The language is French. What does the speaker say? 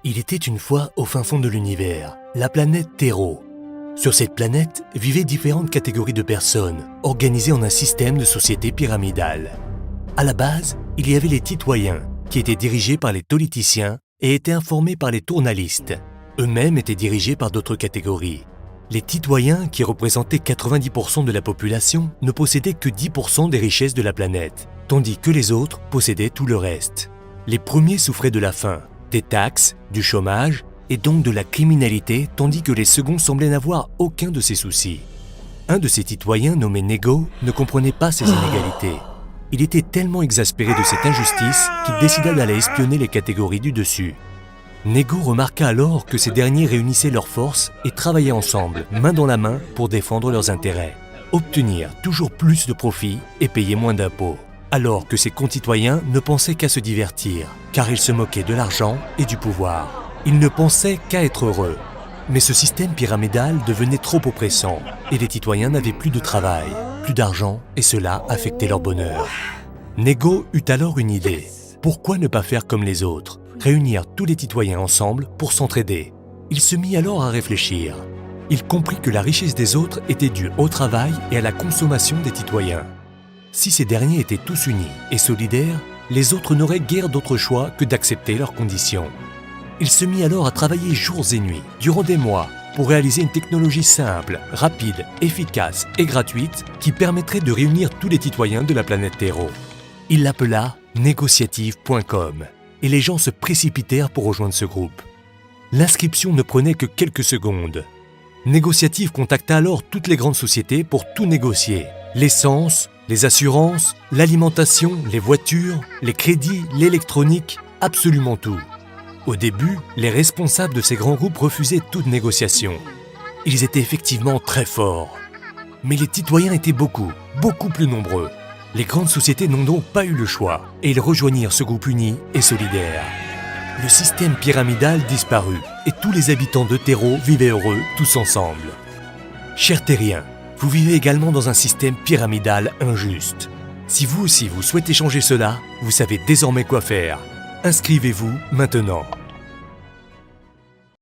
Il était une fois au fin fond de l'univers, la planète Terro. Sur cette planète vivaient différentes catégories de personnes, organisées en un système de société pyramidale. À la base, il y avait les Titoyens, qui étaient dirigés par les Toliticiens et étaient informés par les Tournalistes. Eux-mêmes étaient dirigés par d'autres catégories. Les Titoyens, qui représentaient 90% de la population, ne possédaient que 10% des richesses de la planète, tandis que les autres possédaient tout le reste. Les premiers souffraient de la faim, des taxes, du chômage et donc de la criminalité, tandis que les seconds semblaient n'avoir aucun de ces soucis. Un de ces Titoyens, nommé Nego, ne comprenait pas ces inégalités. Il était tellement exaspéré de cette injustice qu'il décida d'aller espionner les catégories du dessus. Nego remarqua alors que ces derniers réunissaient leurs forces et travaillaient ensemble, main dans la main, pour défendre leurs intérêts, obtenir toujours plus de profits et payer moins d'impôts. Alors que ses concitoyens ne pensaient qu'à se divertir, car ils se moquaient de l'argent et du pouvoir. Ils ne pensaient qu'à être heureux. Mais ce système pyramidal devenait trop oppressant, et les Titoyens n'avaient plus de travail, plus d'argent, et cela affectait leur bonheur. Nego eut alors une idée. Pourquoi ne pas faire comme les autres, réunir tous les Titoyens ensemble pour s'entraider? Il se mit alors à réfléchir. Il comprit que la richesse des autres était due au travail et à la consommation des Titoyens. Si ces derniers étaient tous unis et solidaires, les autres n'auraient guère d'autre choix que d'accepter leurs conditions. Il se mit alors à travailler jours et nuits, durant des mois, pour réaliser une technologie simple, rapide, efficace et gratuite qui permettrait de réunir tous les Titoyens de la planète Terro. Il l'appela Négociative.com et les gens se précipitèrent pour rejoindre ce groupe. L'inscription ne prenait que quelques secondes. Négociative contacta alors toutes les grandes sociétés pour tout négocier. L'essence, les assurances, l'alimentation, les voitures, les crédits, l'électronique, absolument tout. Au début, les responsables de ces grands groupes refusaient toute négociation. Ils étaient effectivement très forts. Mais les Titoyens étaient beaucoup plus nombreux. Les grandes sociétés n'ont donc pas eu le choix et ils rejoignirent ce groupe uni et solidaire. Le système pyramidal disparut et tous les habitants de Terro vivaient heureux tous ensemble. Chers terriens, vous vivez également dans un système pyramidal injuste. Si vous aussi vous souhaitez changer cela, vous savez désormais quoi faire. Inscrivez-vous maintenant.